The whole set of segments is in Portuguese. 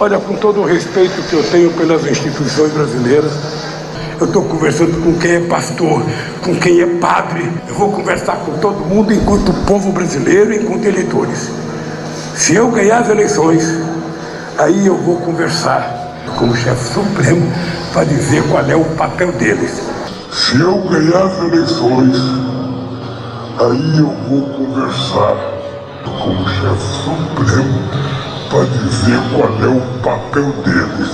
Olha, com todo o respeito que eu tenho pelas instituições brasileiras, eu estou conversando com quem é pastor, com quem é padre. Eu vou conversar com todo mundo enquanto povo brasileiro, enquanto eleitores. Se eu ganhar as eleições, aí eu vou conversar como chefe supremo para dizer qual é o papel deles. Se eu ganhar as eleições, aí eu vou conversar como chefe supremo para dizer qual é o papel deles.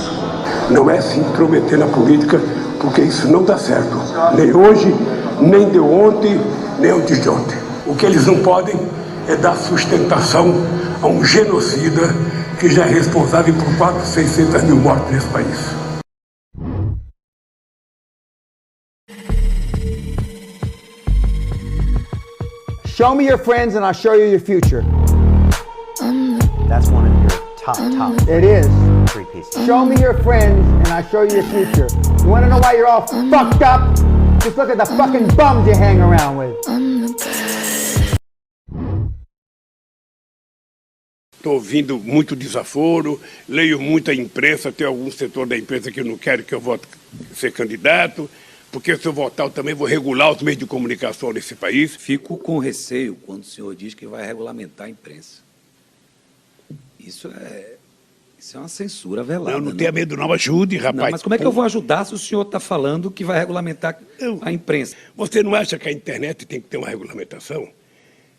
Não é se intrometer na política, porque isso não dá certo. Nem hoje, nem de ontem, nem antes de ontem. O que eles não podem é dar sustentação a um genocida que já é responsável por 400 mil mortes nesse país. Show me your friends and I'll show you your future. That's one of your top. It is. Three pieces. Show me your friends and I'll show you your future. You wanna know why you're all fucked up? Just look at the fucking bums you hang around with. Estou ouvindo muito desaforo, leio muita imprensa, tem algum setor da imprensa que eu não quero que eu vote ser candidato, porque se eu votar eu também vou regular os meios de comunicação nesse país. Fico com receio quando o senhor diz que vai regulamentar a imprensa. Isso é uma censura velada. Eu não tenho medo não, ajude, rapaz. Não, mas como é que eu vou ajudar se o senhor está falando que vai regulamentar a imprensa? Você não acha que a internet tem que ter uma regulamentação?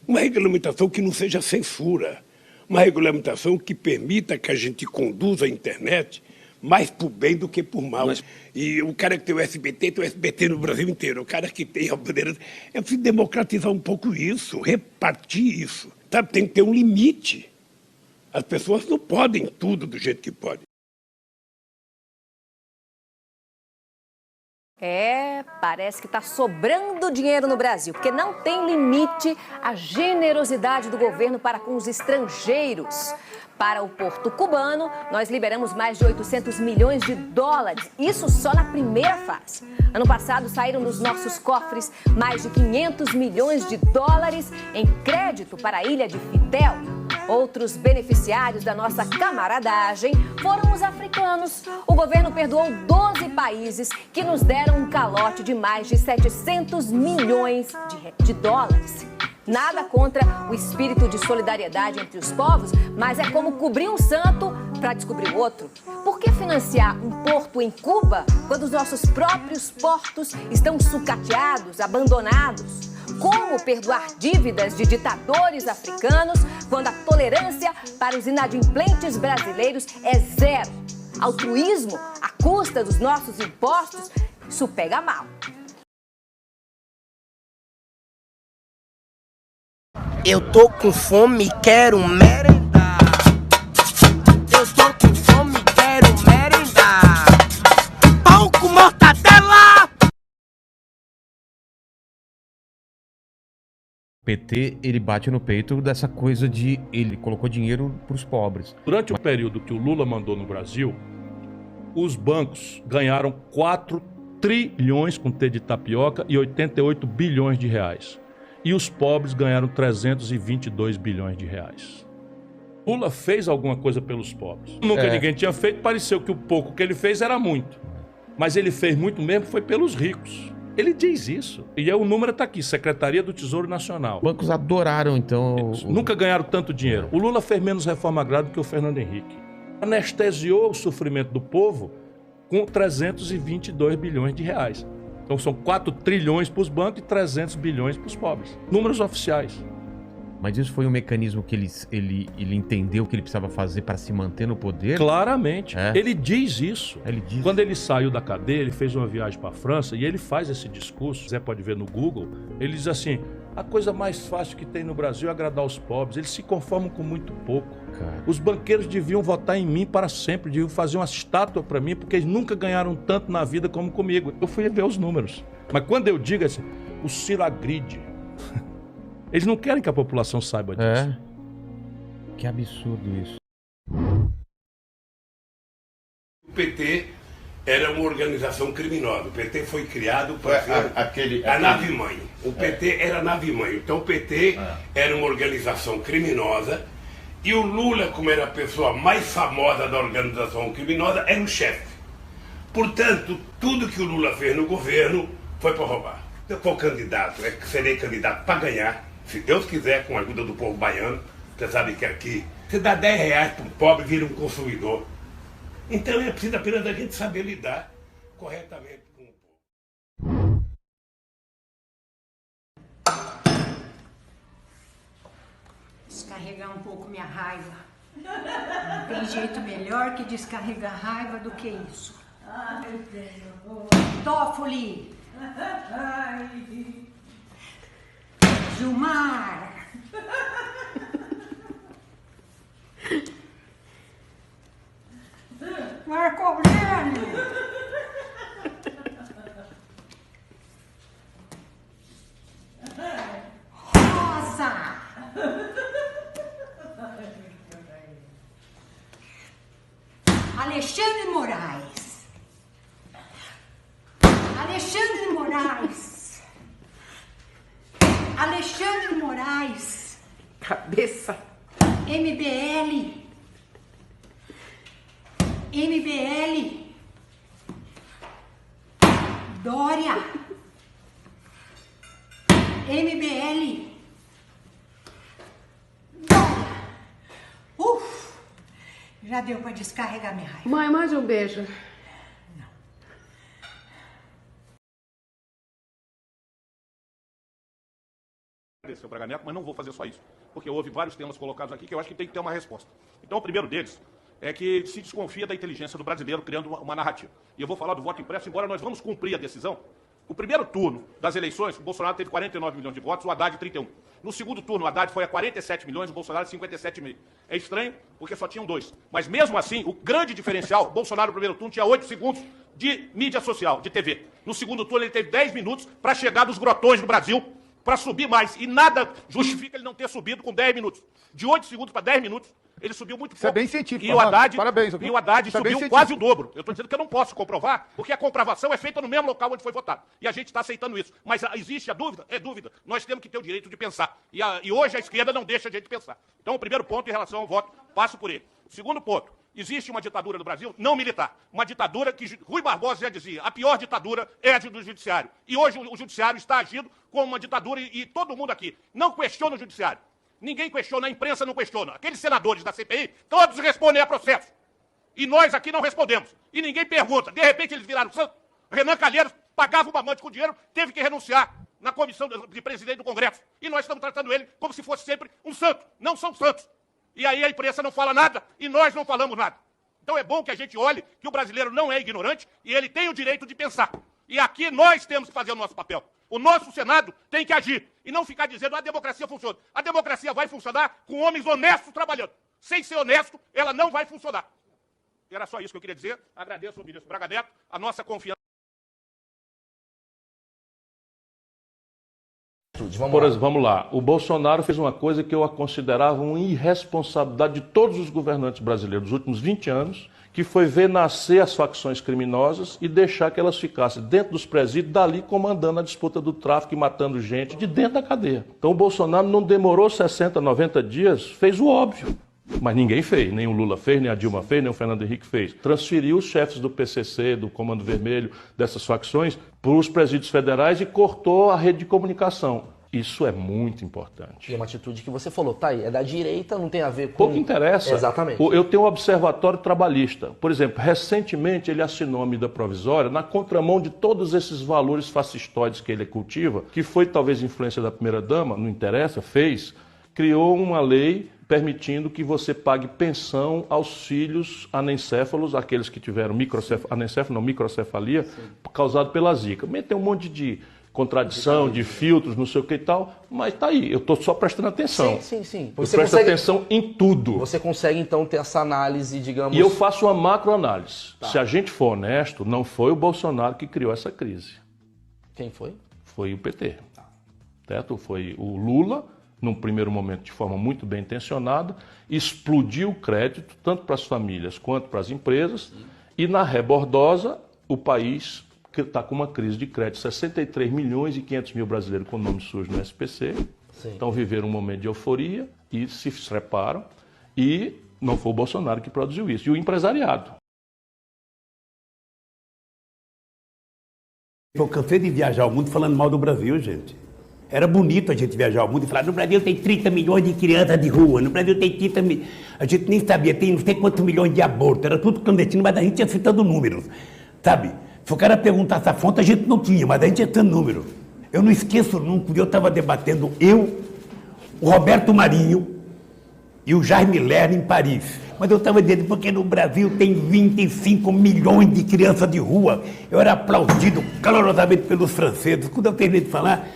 Uma regulamentação que não seja censura. Uma regulamentação que permita que a gente conduza a internet mais por bem do que por mal. E o cara que tem o SBT no Brasil inteiro. O cara que tem a bandeira... É preciso democratizar um pouco isso, repartir isso. Sabe? Tem que ter um limite. As pessoas não podem tudo do jeito que podem. Parece que está sobrando dinheiro no Brasil, porque não tem limite a generosidade do governo para com os estrangeiros. Para o Porto Cubano, nós liberamos mais de 800 milhões de dólares, isso só na primeira fase. Ano passado saíram dos nossos cofres mais de 500 milhões de dólares em crédito para a ilha de Fidel. Outros beneficiários da nossa camaradagem foram os africanos. O governo perdoou 12 países que nos deram um calote de mais de 700 milhões de dólares. Nada contra o espírito de solidariedade entre os povos, mas é como cobrir um santo para descobrir o outro. Por que financiar um porto em Cuba quando os nossos próprios portos estão sucateados, abandonados? Como perdoar dívidas de ditadores africanos quando a tolerância para os inadimplentes brasileiros é zero? Altruísmo à custa dos nossos impostos, isso pega mal. Eu tô com fome e quero merendar. Eu tô com fome e quero merendar. Pão com mortadela! O PT, ele bate no peito dessa coisa de... Ele colocou dinheiro para os pobres. Durante o período que o Lula mandou no Brasil, os bancos ganharam 4 trilhões com T de tapioca e 88 bilhões de reais. E os pobres ganharam 322 bilhões de reais. Lula fez alguma coisa pelos pobres. Nunca ninguém tinha feito, pareceu que o pouco que ele fez era muito. Mas ele fez muito mesmo, foi pelos ricos. Ele diz isso. E o número está aqui, Secretaria do Tesouro Nacional. Os bancos adoraram, então... Nunca ganharam tanto dinheiro. O Lula fez menos reforma agrária do que o Fernando Henrique. Anestesiou o sofrimento do povo com 322 bilhões de reais. Então são 4 trilhões para os bancos e 300 bilhões para os pobres. Números oficiais. Mas isso foi um mecanismo que ele entendeu que ele precisava fazer para se manter no poder? Claramente. Ele diz isso. Ele diz. Quando ele saiu da cadeia, ele fez uma viagem para a França e ele faz esse discurso. Você pode ver no Google. Ele diz assim, a coisa mais fácil que tem no Brasil é agradar os pobres. Eles se conformam com muito pouco. Cara. Os banqueiros deviam votar em mim para sempre. Deviam fazer uma estátua para mim, porque eles nunca ganharam tanto na vida como comigo. Eu fui ver os números. Mas quando eu digo assim, o Ciro agride... Eles não querem que a população saiba disso. Que absurdo isso. O PT era uma organização criminosa. O PT foi criado para ser a nave-mãe. O PT era a nave-mãe. Então o PT era uma organização criminosa E o Lula, como era a pessoa mais famosa da organização criminosa, era o chefe. Portanto, tudo que o Lula fez no governo foi para roubar. Se eu for candidato, serei candidato para ganhar, se Deus quiser, com a ajuda do povo baiano. Você sabe que aqui, você dá 10 reais para um pobre, vira um consumidor. Então é preciso apenas a gente saber lidar corretamente com o povo. Descarregar um pouco minha raiva. Não tem jeito melhor que descarregar raiva do que isso. Toffoli! Gilmar! Marco Aurélio! Rosa! Alexandre Moraes! Alexandre Moraes! Alexandre Moraes! Cabeça! MBL! MBL! Dória! MBL! Dória! Já deu para descarregar minha raiva. Mãe, mande um beijo. Agradecer o Braga Neto, mas não vou fazer só isso, porque houve vários temas colocados aqui que eu acho que tem que ter uma resposta. Então, o primeiro deles é que se desconfia da inteligência do brasileiro criando uma narrativa. E eu vou falar do voto impresso, embora nós vamos cumprir a decisão. O primeiro turno das eleições, o Bolsonaro teve 49 milhões de votos, o Haddad 31. No segundo turno, o Haddad foi a 47 milhões, o Bolsonaro 57,5. É estranho, porque só tinham 2. Mas mesmo assim, o grande diferencial, o Bolsonaro no primeiro turno tinha 8 segundos de mídia social, de TV. No segundo turno, ele teve 10 minutos para chegar dos grotões do Brasil, para subir mais. E nada justifica ele não ter subido com 10 minutos. De 8 segundos para 10 minutos, ele subiu muito pouco. Isso é bem científico. E o Haddad, parabéns, e o Haddad subiu quase o dobro. Eu estou dizendo que eu não posso comprovar, porque a comprovação é feita no mesmo local onde foi votado. E a gente está aceitando isso. Mas existe a dúvida? É dúvida. Nós temos que ter o direito de pensar. E hoje a esquerda não deixa a gente pensar. Então, o primeiro ponto em relação ao voto, passo por ele. O segundo ponto, existe uma ditadura no Brasil não militar. Uma ditadura que Rui Barbosa já dizia, a pior ditadura é a do judiciário. E hoje o judiciário está agindo como uma ditadura e todo mundo aqui não questiona o judiciário. Ninguém questiona, a imprensa não questiona. Aqueles senadores da CPI, todos respondem a processo. E nós aqui não respondemos. E ninguém pergunta. De repente eles viraram santo. Renan Calheiros pagava um mamante com dinheiro, teve que renunciar na comissão de presidente do Congresso. E nós estamos tratando ele como se fosse sempre um santo. Não são santos. E aí a imprensa não fala nada e nós não falamos nada. Então é bom que a gente olhe que o brasileiro não é ignorante e ele tem o direito de pensar. E aqui nós temos que fazer o nosso papel. O nosso Senado tem que agir e não ficar dizendo a democracia funciona. A democracia vai funcionar com homens honestos trabalhando. Sem ser honesto, ela não vai funcionar. Era só isso que eu queria dizer. Agradeço ao ministro Braga Neto a nossa confiança. Vamos lá. O Bolsonaro fez uma coisa que eu considerava uma irresponsabilidade de todos os governantes brasileiros dos últimos 20 anos, que foi ver nascer as facções criminosas e deixar que elas ficassem dentro dos presídios, dali comandando a disputa do tráfico e matando gente de dentro da cadeia. Então o Bolsonaro não demorou 60, 90 dias, fez o óbvio. Mas ninguém fez, nem o Lula fez, nem a Dilma fez, nem o Fernando Henrique fez. Transferiu os chefes do PCC, do Comando Vermelho, dessas facções, para os presídios federais e cortou a rede de comunicação. Isso é muito importante. E é uma atitude que você falou, tá aí, é da direita, não tem a ver com... Pouco interessa. Exatamente. Eu tenho um observatório trabalhista. Por exemplo, recentemente ele assinou a medida provisória na contramão de todos esses valores fascistoides que ele cultiva, que foi talvez influência da primeira-dama, não interessa, criou uma lei permitindo que você pague pensão aos filhos anencéfalos, aqueles que tiveram microcefalia, causado pela zika. Meteu um monte de contradição, de filtros, não sei o que e tal, mas tá aí, eu estou só prestando atenção. Sim. Eu presto atenção em tudo. Você consegue, então, ter essa análise, digamos... E eu faço uma macroanálise. Tá. Se a gente for honesto, não foi o Bolsonaro que criou essa crise. Quem foi? Foi o PT. Certo? Foi o Lula, num primeiro momento de forma muito bem intencionada, explodiu o crédito, tanto para as famílias quanto para as empresas, e na rebordosa, o país está com uma crise de crédito. 63 milhões e 500 mil brasileiros com nome sujo no SPC, então viveram um momento de euforia e se treparam. E não foi o Bolsonaro que produziu isso. E o empresariado. Eu cansei de viajar ao mundo falando mal do Brasil, gente. Era bonito a gente viajar ao mundo e falar, no Brasil tem 30 milhões de crianças de rua, no Brasil tem 30 milhões... A gente nem sabia, tem não sei quantos milhões de abortos, era tudo clandestino, mas a gente ia citando números, sabe? Se o cara perguntasse a fonte, a gente não tinha, mas a gente ia citando números. Eu não esqueço nunca, eu estava debatendo, o Roberto Marinho e o Jaime Lerner em Paris. Mas eu estava dizendo, porque no Brasil tem 25 milhões de crianças de rua. Eu era aplaudido calorosamente pelos franceses. Quando eu terminei de falar,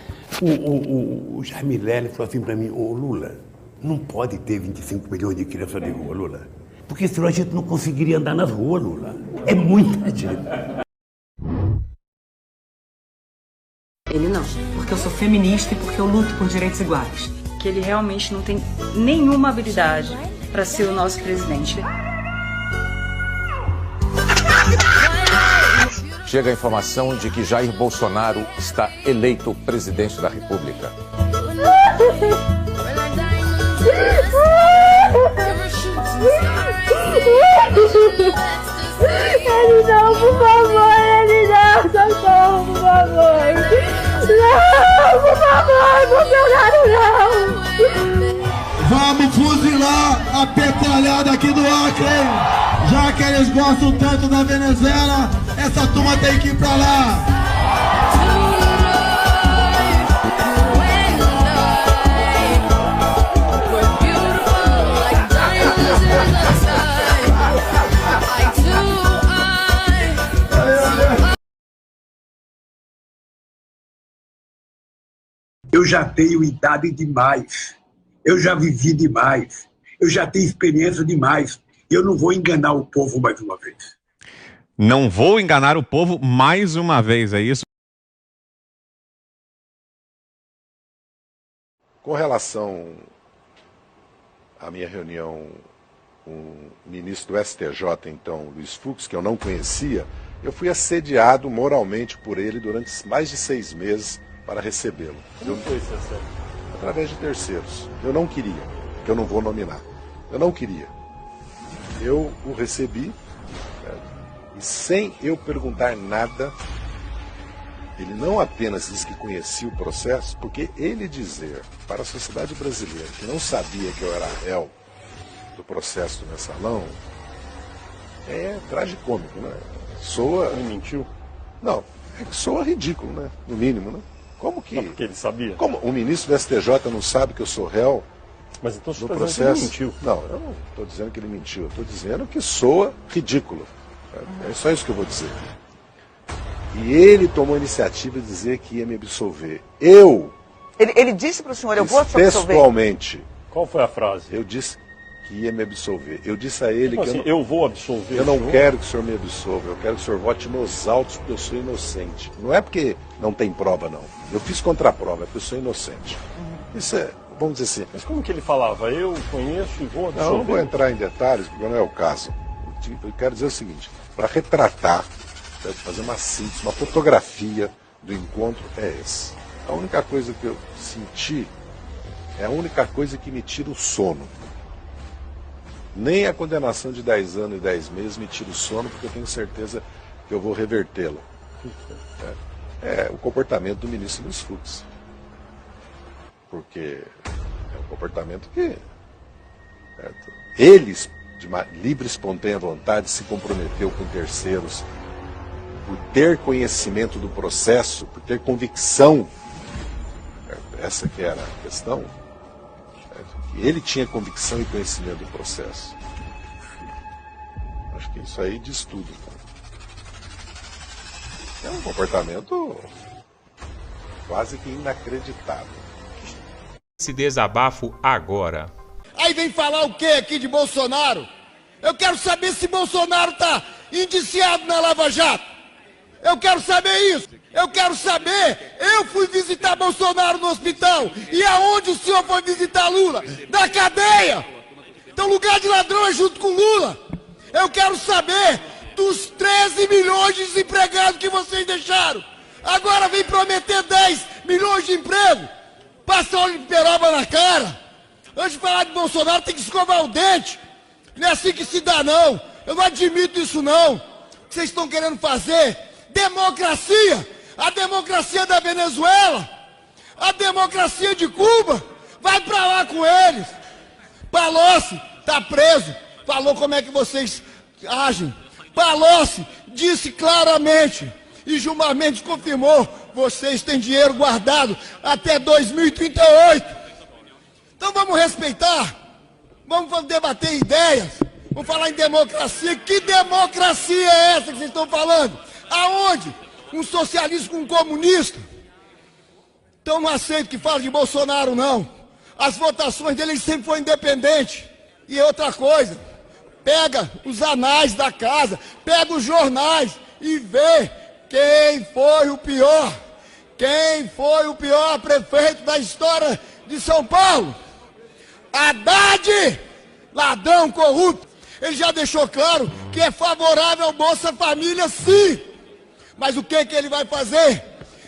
o Jaime Lerner falou assim para mim, ô Lula, não pode ter 25 milhões de crianças de rua, Lula. Porque senão a gente não conseguiria andar nas ruas, Lula. É muita gente. Ele não, porque eu sou feminista e porque eu luto por direitos iguais. Que ele realmente não tem nenhuma habilidade para ser o nosso presidente. Chega a informação de que Jair Bolsonaro está eleito presidente da República. Ele não, por favor, ele não, socorro, por favor. Não, por favor, Bolsonaro não. Vamos fuzilar a petralhada aqui do Acre, hein? Já que eles gostam tanto da Venezuela, essa turma tem que ir pra lá. Eu já tenho idade demais, eu já vivi demais, eu já tenho experiência demais. Eu não vou enganar o povo mais uma vez. Não vou enganar o povo mais uma vez, é isso? Com relação à minha reunião com o ministro do STJ, então, Luiz Fux, que eu não conhecia, eu fui assediado moralmente por ele durante mais de 6 meses para recebê-lo. Como foi esse assédio? Através de terceiros. Eu não queria, que eu não vou nominar. Eu não queria. Eu o recebi, e sem eu perguntar nada, ele não apenas disse que conhecia o processo, porque ele dizer para a sociedade brasileira que não sabia que eu era réu do processo do mensalão, é tragicômico, né? Soa... Ele mentiu? Não, é que soa ridículo, né? No mínimo, né? Como que... Não, porque ele sabia. Como o ministro do STJ não sabe que eu sou réu? Mas então você do está processo? dizendo que ele mentiu. Não, eu não estou dizendo que ele mentiu. Eu estou dizendo que soa ridículo. É só isso que eu vou dizer. E ele tomou a iniciativa de dizer que ia me absolver. Ele disse para o senhor, eu vou te absolver? Textualmente. Qual foi a frase? Eu disse que ia me absolver. Eu disse a ele que eu vou absolver. Eu não quero que o senhor me absolva. Eu quero que o senhor vote nos autos porque eu sou inocente. Não é porque não tem prova, não. Eu fiz contraprova, é porque eu sou inocente. Isso é, vamos dizer assim. Mas como que ele falava? Eu conheço e vou absolver? Não vou entrar em detalhes, porque não é o caso. Eu quero dizer o seguinte, para retratar, fazer uma síntese, uma fotografia do encontro é esse. A única coisa que eu senti é a única coisa que me tira o sono. Nem a condenação de 10 anos e 10 meses me tira o sono, porque eu tenho certeza que eu vou revertê-la. É o comportamento do ministro Luiz Fux. Porque é um comportamento que ele, de uma livre, espontânea vontade, se comprometeu com terceiros por ter conhecimento do processo, por ter convicção. Essa que era a questão. Ele tinha convicção e conhecimento do processo. Acho que isso aí diz tudo. É um comportamento quase que inacreditável. Esse desabafo agora. Aí vem falar o que aqui de Bolsonaro? Eu quero saber se Bolsonaro está indiciado na Lava Jato. Eu quero saber isso. Eu quero saber. Eu fui visitar Bolsonaro no hospital. E aonde o senhor foi visitar Lula? Na cadeia. Então lugar de ladrão é junto com Lula. Eu quero saber dos 13 milhões de desempregados que vocês deixaram. Agora vem prometer 10 milhões de emprego. Passa óleo de peroba na cara. Antes de falar de Bolsonaro, tem que escovar o dente. Não é assim que se dá, não. Eu não admito isso, não. O que vocês estão querendo fazer? Democracia. A democracia da Venezuela. A democracia de Cuba. Vai pra lá com eles. Palocci tá preso. Falou como é que vocês agem. Palocci disse claramente. E Gilmar Mendes confirmou. Vocês têm dinheiro guardado até 2038. Então vamos respeitar, vamos debater ideias, vamos falar em democracia. Que democracia é essa que vocês estão falando? Aonde? Um socialista com um comunista? Então não aceito que fale de Bolsonaro, não. As votações dele sempre foram independentes. E outra coisa, pega os anais da casa, pega os jornais e vê quem foi o pior. Quem foi o pior prefeito da história de São Paulo? Haddad, ladrão corrupto. Ele já deixou claro que é favorável ao Bolsa Família, sim. Mas o que ele vai fazer?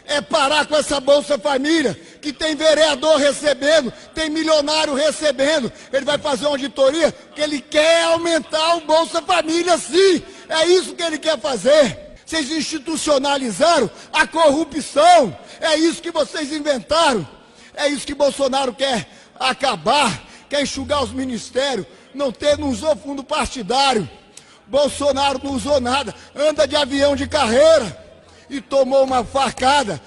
É parar com essa Bolsa Família, que tem vereador recebendo, tem milionário recebendo. Ele vai fazer uma auditoria, que ele quer aumentar o Bolsa Família, sim. É isso que ele quer fazer. Vocês institucionalizaram a corrupção. É isso que vocês inventaram. É isso que Bolsonaro quer acabar. Quer enxugar os ministérios, não usou fundo partidário. Bolsonaro não usou nada, anda de avião de carreira e tomou uma facada,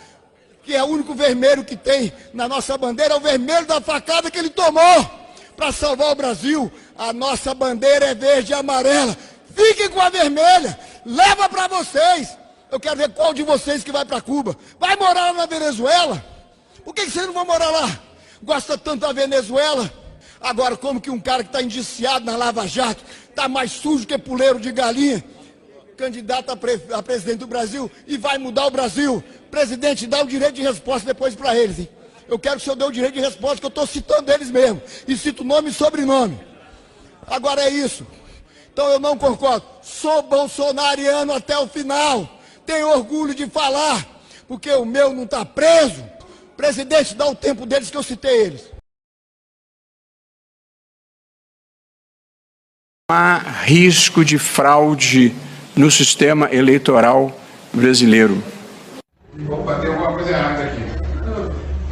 que é o único vermelho que tem na nossa bandeira, é o vermelho da facada que ele tomou para salvar o Brasil. A nossa bandeira é verde e amarela. Fiquem com a vermelha, leva para vocês. Eu quero ver qual de vocês que vai para Cuba. Vai morar lá na Venezuela? Por que vocês não vão morar lá? Gosta tanto da Venezuela? Agora, como que um cara que está indiciado na Lava Jato está mais sujo que puleiro de galinha, candidato a presidente do Brasil, e vai mudar o Brasil? Presidente, dá o direito de resposta depois para eles, hein? Eu quero que o senhor dê o direito de resposta, que eu estou citando eles mesmo. E cito nome e sobrenome. Agora é isso. Então eu não concordo. Sou bolsonariano até o final. Tenho orgulho de falar, porque o meu não está preso. Presidente, dá o tempo deles que eu citei eles. Há risco de fraude no sistema eleitoral brasileiro. Opa, tem alguma coisa errada aqui.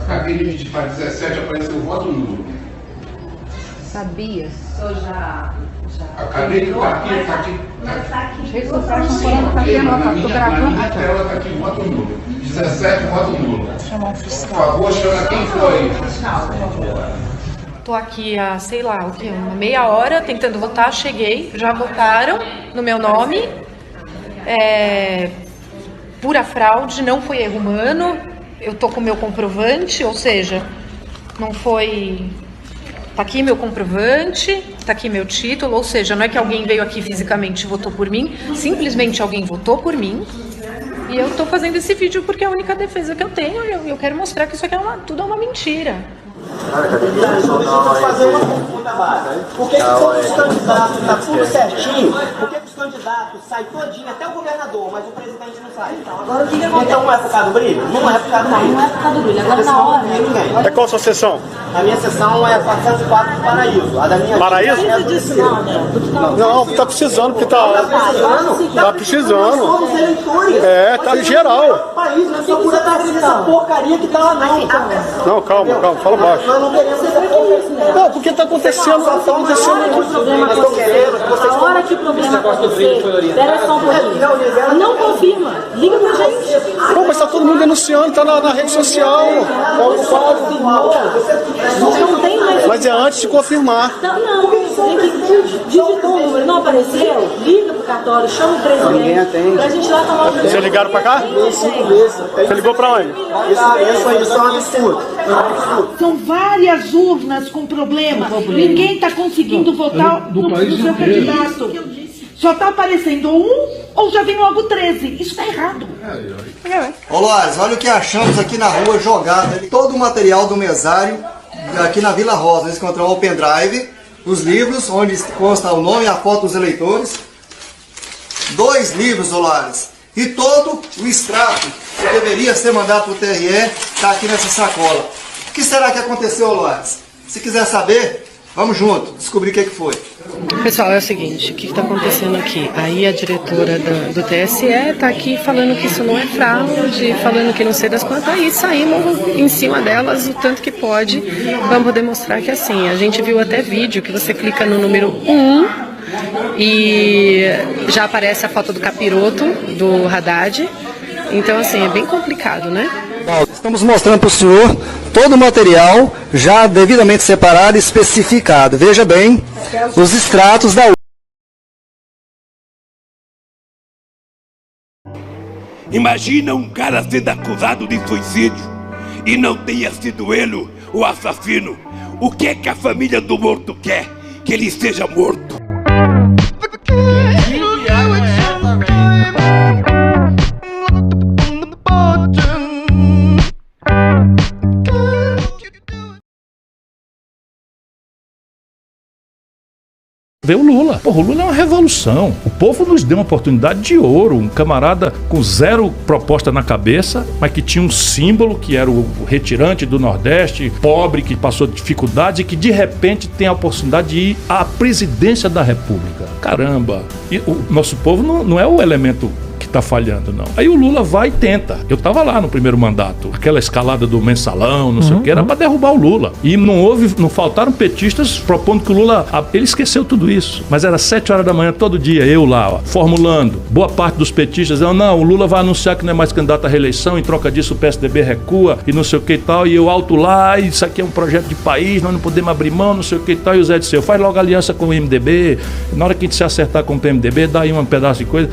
Acabei de medir para 17, apareceu o voto nulo. Sabia? O senhor já Acabei de estar aqui, está aqui. Está aqui. As redes sociais estão falando, está aqui, na minha tela está aqui, voto nulo. 17, voto nulo. Chamar um fiscal. Por favor, chama quem foi. Fiscal, por favor. Tô aqui há, sei lá, o quê? Uma meia hora tentando votar, cheguei, já votaram no meu nome. Pura fraude, não foi erro humano. Eu tô com o meu comprovante, ou seja, não foi... Tá aqui meu comprovante, tá aqui meu título, ou seja, não é que alguém veio aqui fisicamente e votou por mim, simplesmente alguém votou por mim. E eu tô fazendo esse vídeo porque é a única defesa que eu tenho e eu quero mostrar que isso aqui tudo é uma mentira. Fazer uma pergunta básica. Por que todos os candidatos está tudo certinho? Por que os candidatos saem todinho, até o governador, mas o presidente não sai? Agora o que acontece? Então não é por causa do brilho? Não é por causa do brilho. Não é por causa do brilho. Agora na hora. É qual a sua sessão? A minha sessão é 404 do Paraíso. A da minha Paraíso? Não, tá precisando, porque tá. Tá precisando. Tá em geral. País, não é só por essa porcaria que tá lá não. Não, calma, fala baixo. Não, porque tá acontecendo. A hora que o problema acontecer, espera só um pouquinho. Não confirma, liga pra gente. Pô, mas tá todo mundo denunciando, tá na rede social. Não tem mais. Mas é antes de confirmar. Não, digitou o número, não apareceu, liga pro cartório, chama o presidente. Pra gente lá tomar o presidente. Vocês ligaram pra cá? Você ligou pra onde? Isso é um absurdo. São várias urnas com problema. Ninguém está conseguindo votar no seu candidato. Só está aparecendo um ou já vem logo 13. Isso está errado. Ô Loares, olha o que achamos aqui na rua jogado. Todo o material do mesário aqui na Vila Rosa. Nós encontramos o pendrive, os livros, onde consta o nome e a foto dos eleitores. 2 livros, ô Loares. E todo o extrato que deveria ser mandado para o TRE está aqui nessa sacola. O que será que aconteceu, Loares? Se quiser saber, Vamos junto, descobrir o que foi. Pessoal, é o seguinte, o que está acontecendo aqui? Aí a diretora do TSE está aqui falando que isso não é fraude, falando que não sei das quantas, aí saímos em cima delas o tanto que pode, vamos demonstrar que é assim. A gente viu até vídeo que você clica no número 1 e já aparece a foto do capiroto, do Haddad. Então, assim, é bem complicado, né? Estamos mostrando para o senhor todo o material já devidamente separado e especificado. Veja bem os extratos da... Imagina um cara sendo acusado de suicídio e não tenha sido ele o assassino. O que é que a família do morto quer? Que ele seja morto. Vê o Lula. Porra, o Lula é uma revolução. O povo nos deu uma oportunidade de ouro. Um camarada com zero proposta na cabeça, mas que tinha um símbolo, que era o retirante do Nordeste, pobre, que passou dificuldades e que de repente tem a oportunidade de ir à presidência da República. Caramba! E o nosso povo não é o elemento que tá falhando, não. Aí o Lula vai e tenta. Eu tava lá no primeiro mandato. Aquela escalada do mensalão, não sei o que, era pra derrubar o Lula. E não faltaram petistas propondo que o Lula... Ele esqueceu tudo isso. Mas era 7 horas da manhã todo dia, eu lá, ó, formulando. Boa parte dos petistas, não, o Lula vai anunciar que não é mais candidato à reeleição, em troca disso o PSDB recua, e não sei o que e tal, e eu alto lá, isso aqui é um projeto de país, nós não podemos abrir mão, não sei o que e tal, e o Zé disse, faz logo aliança com o MDB, na hora que a gente se acertar com o PMDB, dá aí um pedaço de coisa...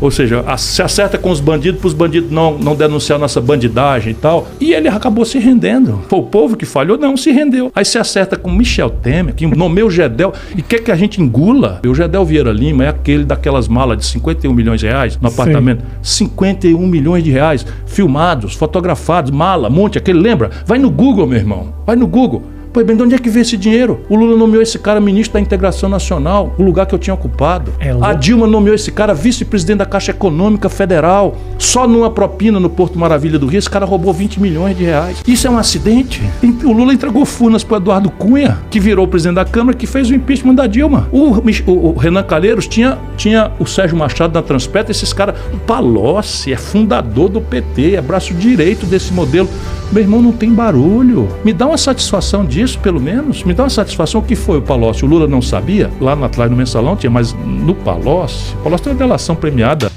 Ou seja, se acerta com os bandidos para os bandidos não denunciar nossa bandidagem e tal. E ele acabou se rendendo. Foi o povo que falhou? Não, se rendeu. Aí se acerta com Michel Temer, que nomeou o Gedel e quer que a gente engula. O Gedel Vieira Lima é aquele daquelas malas de 51 milhões de reais no apartamento. 51 milhões de reais filmados, fotografados, mala, monte, aquele, lembra? Vai no Google, meu irmão. Vai no Google. Pois bem, de onde é que veio esse dinheiro? O Lula nomeou esse cara ministro da Integração Nacional, o lugar que eu tinha ocupado. A Dilma nomeou esse cara vice-presidente da Caixa Econômica Federal. Só numa propina no Porto Maravilha do Rio, esse cara roubou 20 milhões de reais. Isso é um acidente? O Lula entregou furnas para Eduardo Cunha, que virou presidente da Câmara, que fez o impeachment da Dilma. O Renan Calheiros tinha o Sérgio Machado na Transpetro, esses caras... O Palocci é fundador do PT, é braço direito desse modelo. Meu irmão, não tem barulho. Me dá uma satisfação disso, pelo menos. Me dá uma satisfação. O que foi o Palocci? O Lula não sabia? Lá atrás no mensalão tinha, mas no Palocci... O Palocci tem uma delação premiada.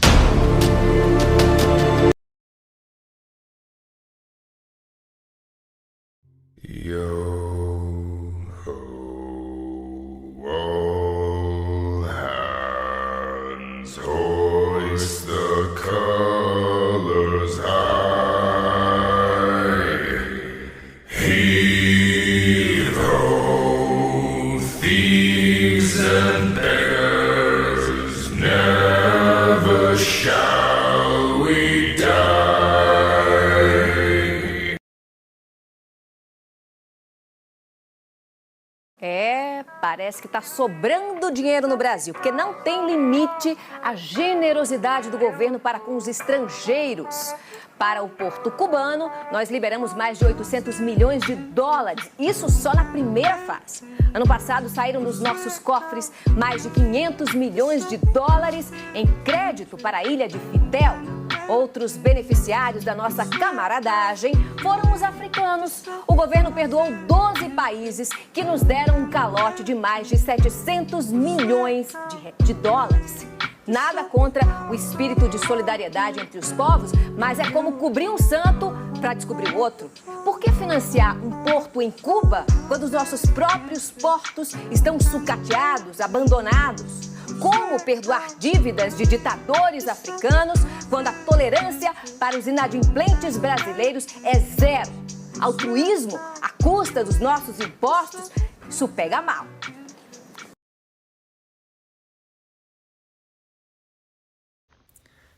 Parece que está sobrando dinheiro no Brasil, porque não tem limite a generosidade do governo para com os estrangeiros. Para o Porto Cubano, nós liberamos mais de 800 milhões de dólares, isso só na primeira fase. Ano passado saíram dos nossos cofres mais de 500 milhões de dólares em crédito para a ilha de Fidel. Outros beneficiários da nossa camaradagem foram os africanos. O governo perdoou 12 países que nos deram um calote de mais de 700 milhões de dólares. Nada contra o espírito de solidariedade entre os povos, mas é como cobrir um santo para descobrir o outro. Por que financiar um porto em Cuba quando os nossos próprios portos estão sucateados, abandonados? Como perdoar dívidas de ditadores africanos quando a tolerância para os inadimplentes brasileiros é zero? Altruísmo à custa dos nossos impostos, isso pega mal.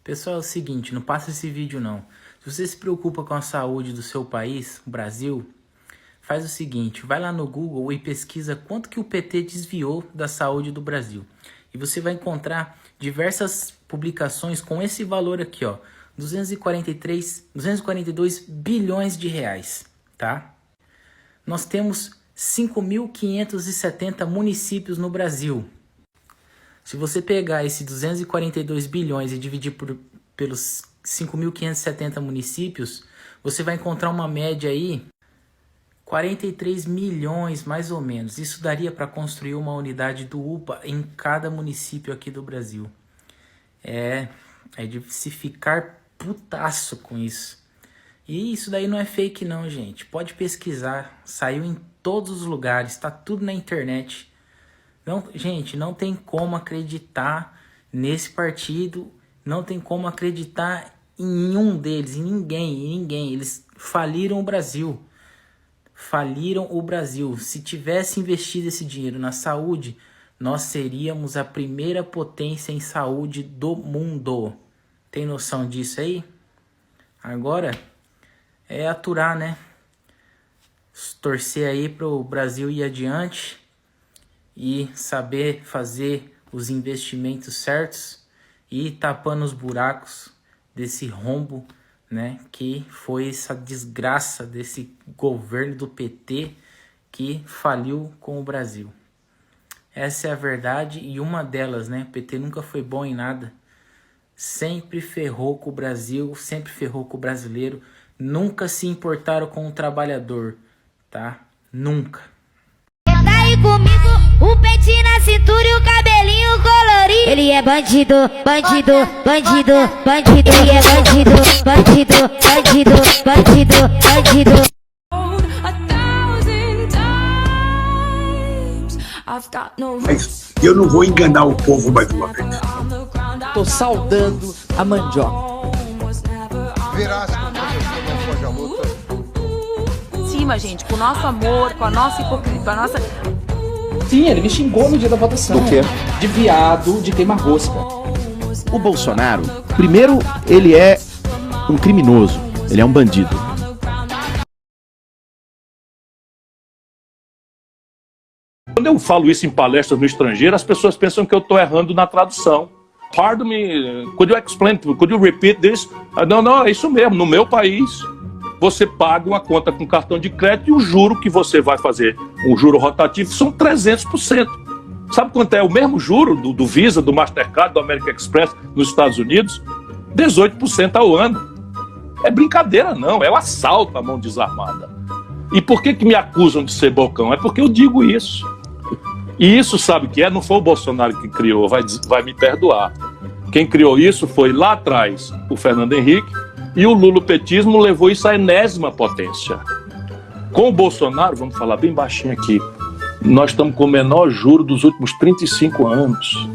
Pessoal, é o seguinte, não passa esse vídeo não. Se você se preocupa com a saúde do seu país, o Brasil, faz o seguinte, vai lá no Google e pesquisa quanto que o PT desviou da saúde do Brasil. E você vai encontrar diversas publicações com esse valor aqui, ó, 242 bilhões de reais, tá? Nós temos 5.570 municípios no Brasil. Se você pegar esses 242 bilhões e dividir pelos 5.570 municípios, você vai encontrar uma média aí, 43 milhões mais ou menos. Isso daria para construir uma unidade do UPA em cada município aqui do Brasil. É de se ficar putaço com isso. E isso daí não é fake não, gente. Pode pesquisar, saiu em todos os lugares, tá tudo na internet. Não, gente, não tem como acreditar nesse partido, não tem como acreditar em nenhum deles, em ninguém. Eles faliram o Brasil. Faliram o Brasil. Se tivesse investido esse dinheiro na saúde, nós seríamos a primeira potência em saúde do mundo. Tem noção disso aí? Agora é aturar, né? Torcer aí para o Brasil ir adiante e saber fazer os investimentos certos e ir tapando os buracos desse rombo, né? Que foi essa desgraça desse governo do PT que faliu com o Brasil. Essa é a verdade e uma delas, né? O PT nunca foi bom em nada. Sempre ferrou com o Brasil, sempre ferrou com o brasileiro. Nunca se importaram com o trabalhador, tá? Nunca. Tá aí comigo, o peitinho na cintura e o cabelinho colorido. Ele é bandido, bandido, bandido, bandido. Ele é bandido, bandido, bandido, bandido, bandido. Mas eu não vou enganar o povo mais uma vez. Tô saudando a mandioca. Virasse com o professor não foge à luta. Cima, gente, com o nosso amor, com a nossa hipocrisia, com a nossa... Sim, ele me xingou no dia da votação. Do quê? De viado, de queima-rosca. O Bolsonaro, primeiro, ele é um criminoso, ele é um bandido. Quando eu falo isso em palestras no estrangeiro, as pessoas pensam que eu estou errando na tradução. Pardon me, could you explain, could you repeat this? Não, é isso mesmo. No meu país, você paga uma conta com cartão de crédito e o juro que você vai fazer, um juro rotativo, são 300%. Sabe quanto é o mesmo juro do Visa, do Mastercard, do American Express nos Estados Unidos? 18% ao ano. É brincadeira não, é um assalto à mão desarmada. E por que me acusam de ser bocão? É porque eu digo isso. E isso, sabe o que é? Não foi o Bolsonaro que criou, vai me perdoar. Quem criou isso foi lá atrás o Fernando Henrique e o lulopetismo levou isso à enésima potência. Com o Bolsonaro, vamos falar bem baixinho aqui, nós estamos com o menor juro dos últimos 35 anos.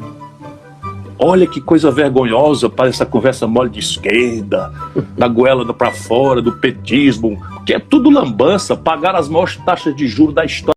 Olha que coisa vergonhosa para essa conversa mole de esquerda, da goela para fora, do petismo, que é tudo lambança, pagar as maiores taxas de juros da história.